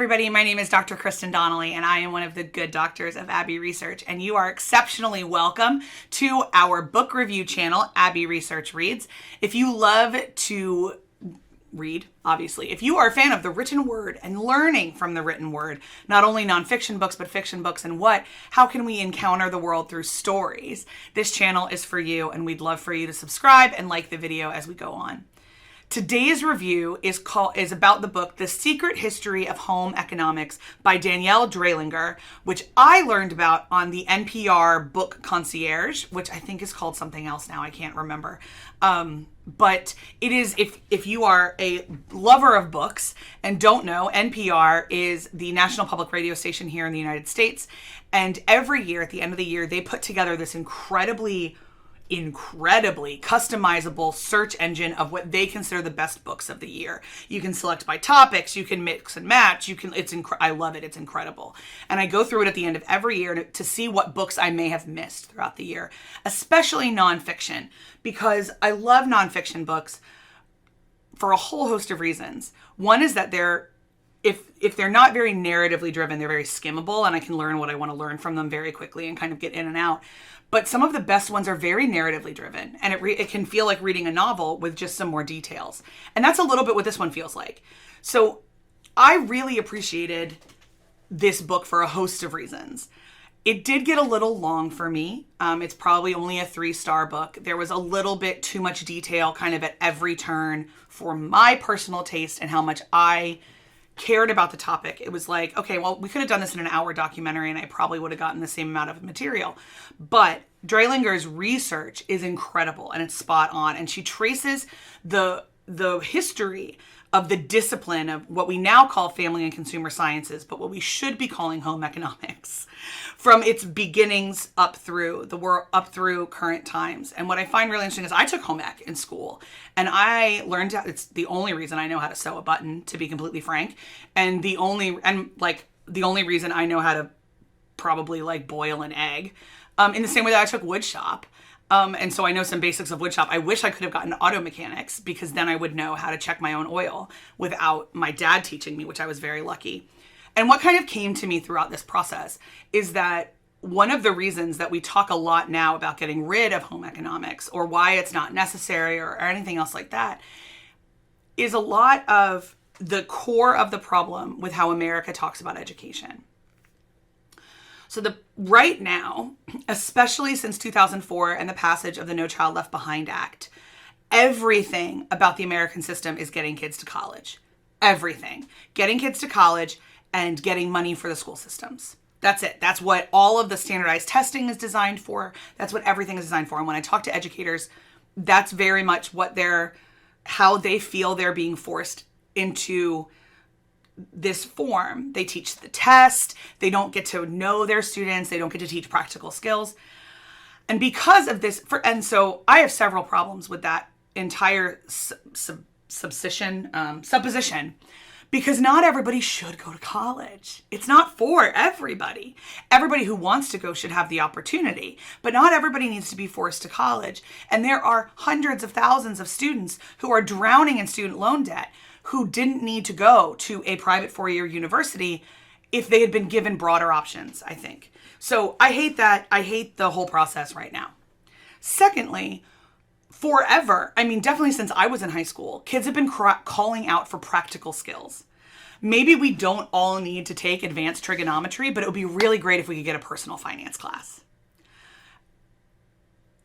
everybody. My name is Dr. Kristen Donnelly, and I am one of the good doctors of Abbey Research. And you are exceptionally welcome to our book review channel, Abbey Research Reads. If you love to read, obviously, if you are a fan of the written word and learning from the written word, not only nonfiction books, but fiction books and how can we encounter the world through stories? This channel is for you, and we'd love for you to subscribe and like the video as we go on. Today's review is about the book, The Secret History of Home Economics by Danielle Dreilinger, which I learned about on the NPR Book Concierge, which I think is called something else now. I can't remember. But it is, if you are a lover of books and don't know, NPR is the national public radio station here in the United States. And every year, at the end of the year, they put together this incredibly customizable search engine of what they consider the best books of the year. You can select by topics, you can mix and match, I love it, it's incredible. And I go through it at the end of every year to see what books I may have missed throughout the year, especially nonfiction, because I love nonfiction books for a whole host of reasons. One is that if they're not very narratively driven, they're very skimmable, and I can learn what I want to learn from them very quickly and kind of get in and out. But some of the best ones are very narratively driven, and it can feel like reading a novel with just some more details. And that's a little bit what this one feels like. So I really appreciated this book for a host of reasons. It did get a little long for me. It's probably only a 3-star book. There was a little bit too much detail kind of at every turn for my personal taste and how much I cared about the topic. It was like, okay, well, we could have done this in an hour documentary and I probably would have gotten the same amount of material. But Dreilinger's research is incredible and it's spot on. And she traces the history of the discipline of what we now call family and consumer sciences, but what we should be calling home economics, from its beginnings up through current times. And what I find really interesting is I took home ec in school, and I learned it's the only reason I know how to sew a button, to be completely frank, and the only reason I know how to probably boil an egg. In the same way that I took wood shop. And so I know some basics of wood shop. I wish I could have gotten auto mechanics, because then I would know how to check my own oil without my dad teaching me, which I was very lucky. And what kind of came to me throughout this process is that one of the reasons that we talk a lot now about getting rid of home economics, or why it's not necessary or anything else like that, is a lot of the core of the problem with how America talks about education. So right now, especially since 2004 and the passage of the No Child Left Behind Act, everything about the American system is getting kids to college. Everything. Getting kids to college and getting money for the school systems. That's it. That's what all of the standardized testing is designed for. That's what everything is designed for. And when I talk to educators, that's very much how they feel they're being forced into this form. They teach the test. They don't get to know their students. They don't get to teach practical skills. And because of this, and so I have several problems with that entire supposition, because not everybody should go to college. It's not for everybody. Everybody who wants to go should have the opportunity, but not everybody needs to be forced to college. And there are hundreds of thousands of students who are drowning in student loan debt, who didn't need to go to a private 4-year university if they had been given broader options, I think. So I hate that. I hate the whole process right now. Secondly, forever, definitely since I was in high school, kids have been calling out for practical skills. Maybe we don't all need to take advanced trigonometry, but it would be really great if we could get a personal finance class.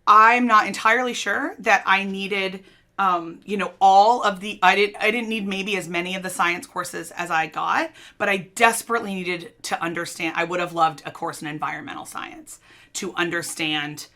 I'm not entirely sure that I needed I didn't need maybe as many of the science courses as I got, but I desperately needed to understand. I would have loved a course in environmental science to understand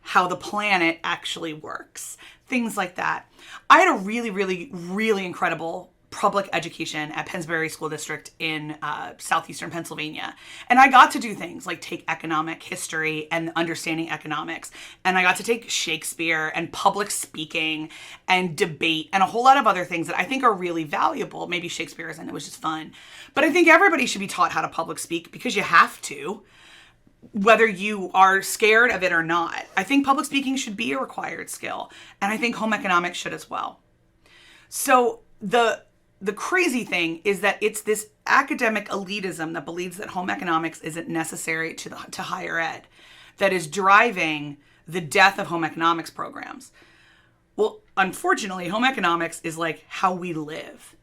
how the planet actually works, things like that. I had a really, really, really incredible public education at Pennsbury School District in southeastern Pennsylvania. And I got to do things like take economic history and understanding economics. And I got to take Shakespeare and public speaking and debate and a whole lot of other things that I think are really valuable. Maybe Shakespeare isn't, it was just fun. But I think everybody should be taught how to public speak, because you have to, whether you are scared of it or not. I think public speaking should be a required skill. And I think home economics should as well. So the crazy thing is that it's this academic elitism that believes that home economics isn't necessary to higher ed that is driving the death of home economics programs. Well, unfortunately, home economics is like how we live.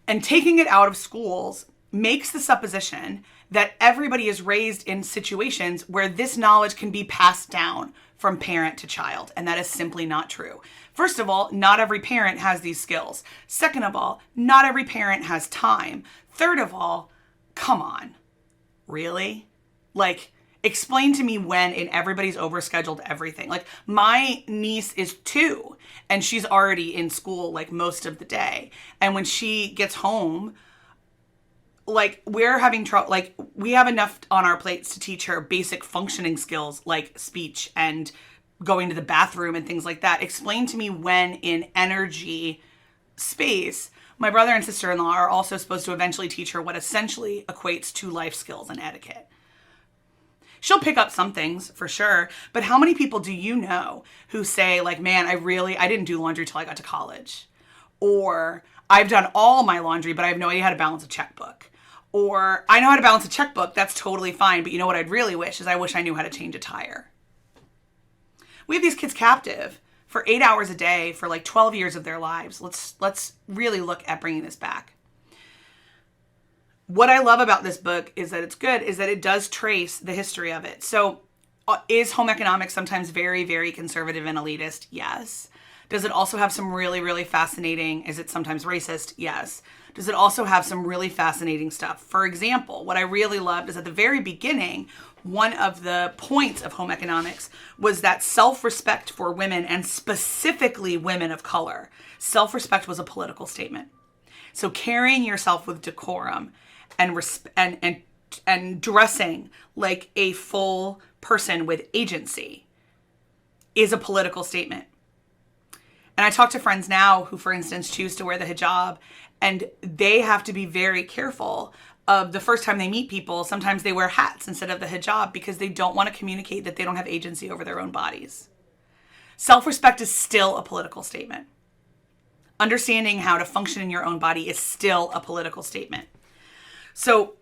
And taking it out of schools makes the supposition that everybody is raised in situations where this knowledge can be passed down from parent to child. And that is simply not true. First of all, not every parent has these skills. Second of all, not every parent has time. Third of all, come on. Really? Like, explain to me when in everybody's overscheduled everything. Like, my niece is 2 and she's already in school like most of the day. And when she gets home, like, we're having trouble. Like, we have enough on our plates to teach her basic functioning skills like speech and going to the bathroom and things like that. Explain to me when in energy space my brother and sister-in-law are also supposed to eventually teach her what essentially equates to life skills and etiquette. She'll pick up some things for sure, but how many people do you know who say like, man, I didn't do laundry till I got to college, or I've done all my laundry, but I have no idea how to balance a checkbook, or I know how to balance a checkbook. That's totally fine. But you know what I'd really wish is I wish I knew how to change a tire. We have these kids captive for 8 hours a day for like 12 years of their lives. Let's really look at bringing this back. What I love about this book is that it's good, is that it does trace the history of it. So is home economics sometimes very, very conservative and elitist? Yes. Does it also have some really, really fascinating, is it sometimes racist? Yes. Does it also have some really fascinating stuff? For example, what I really loved is at the very beginning, one of the points of home economics was that self-respect for women, and specifically women of color. Self-respect was a political statement. So carrying yourself with decorum and dressing like a full person with agency is a political statement. And I talk to friends now who, for instance, choose to wear the hijab, and they have to be very careful of the first time they meet people. Sometimes they wear hats instead of the hijab because they don't want to communicate that they don't have agency over their own bodies. Self-respect is still a political statement. Understanding how to function in your own body is still a political statement. So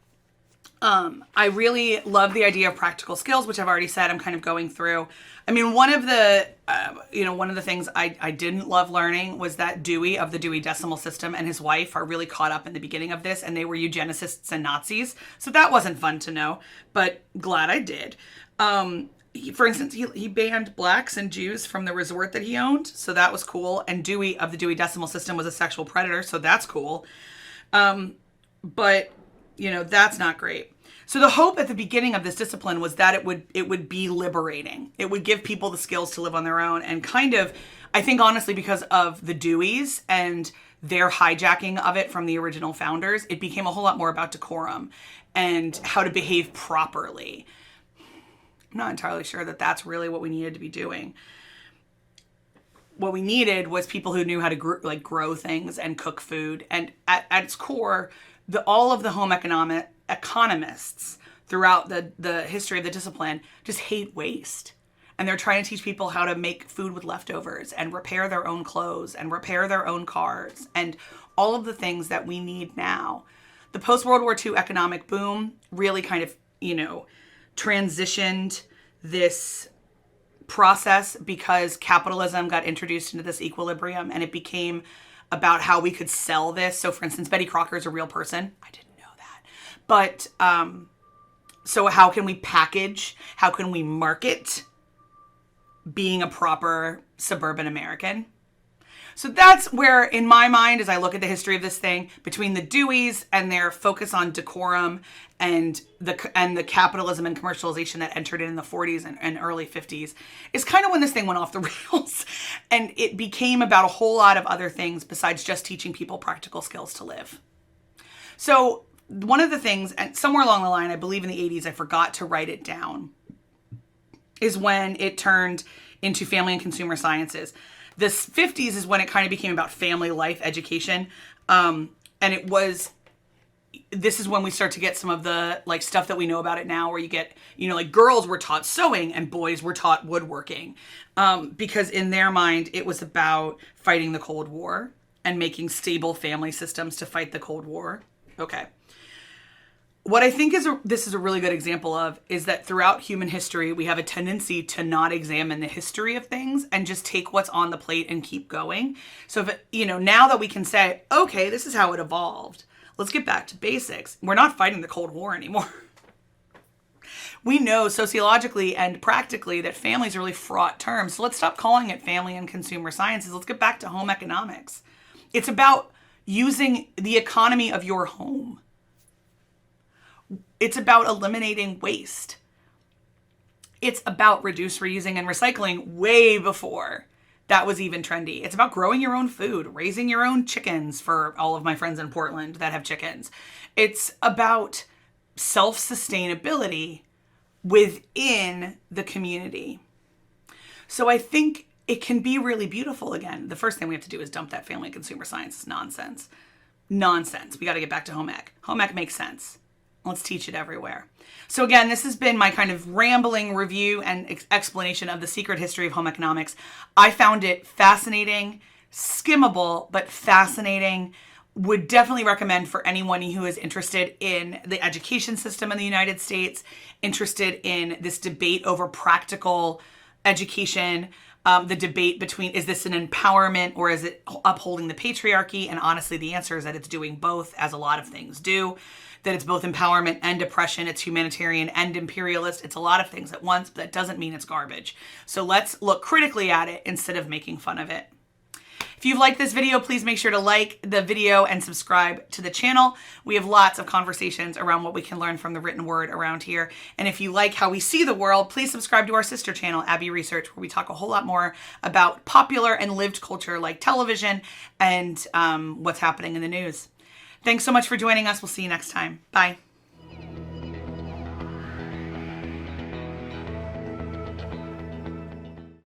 I really love the idea of practical skills, which I've already said I'm kind of going through. I mean, one of the things I didn't love learning was that Dewey of the Dewey Decimal System and his wife are really caught up in the beginning of this, and they were eugenicists and Nazis. So that wasn't fun to know, but glad I did. For instance, he banned blacks and Jews from the resort that he owned. So that was cool. And Dewey of the Dewey Decimal System was a sexual predator. So that's cool. But, that's not great. So the hope at the beginning of this discipline was that it would be liberating. It would give people the skills to live on their own, and kind of, I think honestly, because of the Deweys and their hijacking of it from the original founders, it became a whole lot more about decorum and how to behave properly. I'm not entirely sure that that's really what we needed to be doing. What we needed was people who knew how to grow things and cook food. And at its core, all of the home economists throughout the history of the discipline just hate waste. And they're trying to teach people how to make food with leftovers and repair their own clothes and repair their own cars and all of the things that we need now. The post-World War II economic boom really kind of, transitioned this process because capitalism got introduced into this equilibrium, and it became about how we could sell this. So for instance, Betty Crocker is a real person. I didn't know that. But so how can we package? How can we market being a proper suburban American? So that's where, in my mind, as I look at the history of this thing, between the Deweys and their focus on decorum and the capitalism and commercialization that entered in the 40s and early 50s, is kind of when this thing went off the rails. And it became about a whole lot of other things besides just teaching people practical skills to live. So one of the things, and somewhere along the line, I believe in the 80s, I forgot to write it down, is when it turned into family and consumer sciences. The 50s is when it kind of became about family life education. And this is when we start to get some of the stuff that we know about it now, where you get, girls were taught sewing and boys were taught woodworking. Because in their mind, it was about fighting the Cold War. and making stable family systems to fight the Cold War. Okay. What I think this is a really good example of is that throughout human history, we have a tendency to not examine the history of things and just take what's on the plate and keep going. So if now that we can say, okay, this is how it evolved, let's get back to basics. We're not fighting the Cold War anymore. We know sociologically and practically that family is a really fraught term. So let's stop calling it family and consumer sciences. Let's get back to home economics. It's about using the economy of your home. It's about eliminating waste. It's about reduce, reusing, and recycling way before that was even trendy. It's about growing your own food, raising your own chickens for all of my friends in Portland that have chickens. It's about self-sustainability within the community. So I think it can be really beautiful again. The first thing we have to do is dump that family and consumer science nonsense. Nonsense. We got to get back to home ec. Home ec makes sense. Let's teach it everywhere. So again, this has been my kind of rambling review and explanation of the secret history of home economics. I found it fascinating, skimmable, but fascinating. Would definitely recommend for anyone who is interested in the education system in the United States, interested in this debate over practical education, the debate between, is this an empowerment or is it upholding the patriarchy? And honestly, the answer is that it's doing both, as a lot of things do. That it's both empowerment and oppression. It's humanitarian and imperialist. It's a lot of things at once, but that doesn't mean it's garbage. So let's look critically at it instead of making fun of it. If you've liked this video, please make sure to like the video and subscribe to the channel. We have lots of conversations around what we can learn from the written word around here. And if you like how we see the world, please subscribe to our sister channel, Abbey Research, where we talk a whole lot more about popular and lived culture like television and what's happening in the news. Thanks so much for joining us. We'll see you next time. Bye.